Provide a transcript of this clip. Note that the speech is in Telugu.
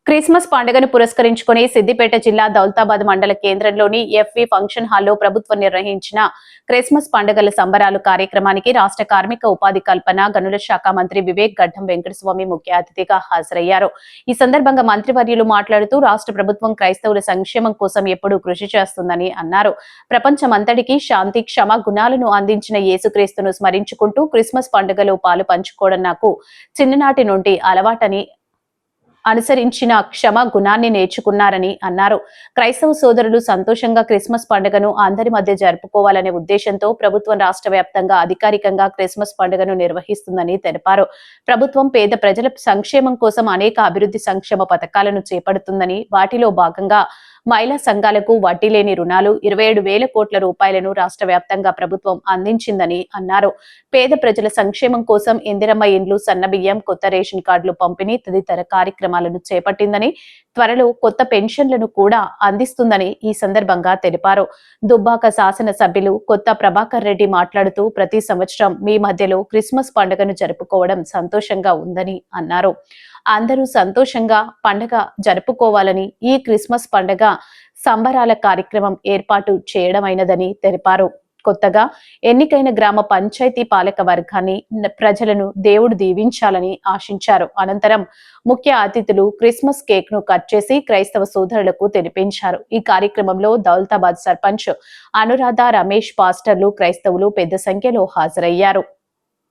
క్రిస్మస్ పండుగను పురస్కరించుకుని సిద్దిపేట జిల్లా దౌలతాబాద్ మండల కేంద్రంలోని ఎఫ్వి ఫంక్షన్ హాల్లో ప్రభుత్వం నిర్వహించిన క్రిస్మస్ పండుగల సంబరాలు కార్యక్రమానికి రాష్ట్ర కార్మిక ఉపాధి కల్పన గనుల శాఖ మంత్రి వివేక్ గడ్డం వెంకటస్వామి ముఖ్య అతిథిగా హాజరయ్యారు. ఈ సందర్భంగా మంత్రివర్యులు మాట్లాడుతూ రాష్ట్ర ప్రభుత్వం క్రైస్తవుల సంక్షేమం కోసం ఎప్పుడూ కృషి చేస్తుందని అన్నారు. ప్రపంచమంతటికీ శాంతి క్షమ గుణాలను అందించిన యేసుక్రీస్తును స్మరించుకుంటూ క్రిస్మస్ పండుగలో పాలు పంచుకోవడం నాకు చిన్ననాటి నుండి అలవాటని అనుసరించిన క్షమ గుణాన్ని నేర్చుకున్నారని అన్నారు. క్రైస్తవ సోదరులు సంతోషంగా క్రిస్మస్ పండుగను అందరి మధ్య జరుపుకోవాలనే ఉద్దేశంతో ప్రభుత్వం రాష్ట్ర వ్యాప్తంగా అధికారికంగా క్రిస్మస్ పండుగను నిర్వహిస్తుందని తెలిపారు. ప్రభుత్వం పేద ప్రజల సంక్షేమం కోసం అనేక అభివృద్ధి సంక్షేమ పథకాలను చేపడుతుందని, వాటిలో భాగంగా మహిళా సంఘాలకు వడ్డీ లేని రుణాలు 27,000 కోట్ల రూపాయలను రాష్ట్ర వ్యాప్తంగా ప్రభుత్వం అందించిందని అన్నారు. పేద ప్రజల సంక్షేమం కోసం ఇందిరమ్మ ఇండ్లు, సన్నబియ్యం, కొత్త రేషన్ కార్డులు పంపిణీ తదితర కార్యక్రమాలను చేపట్టిందని, త్వరలో కొత్త పెన్షన్లను కూడా అందిస్తుందని ఈ సందర్భంగా తెలిపారు. దుబ్బాక శాసన సభ్యులు కొత్త ప్రభాకర్ రెడ్డి మాట్లాడుతూ ప్రతి సంవత్సరం మీ మధ్యలో క్రిస్మస్ పండుగను జరుపుకోవడం సంతోషంగా ఉందని అన్నారు. అందరూ సంతోషంగా పండగ జరుపుకోవాలని ఈ క్రిస్మస్ పండగ సంబరాల కార్యక్రమం ఏర్పాటు చేయడమైనదని తెలిపారు. కొత్తగా ఎన్నికైన గ్రామ పంచాయతీ పాలక వర్గాన్ని ప్రజలను దేవుడు దీవించాలని ఆశించారు. అనంతరం ముఖ్య అతిథులు క్రిస్మస్ కేక్ ను కట్ చేసి క్రైస్తవ సోదరులకు తినిపించారు. ఈ కార్యక్రమంలో దౌలతాబాద్ సర్పంచ్ అనురాధ, రమేష్, పాస్టర్లు, క్రైస్తవులు పెద్ద సంఖ్యలో హాజరయ్యారు.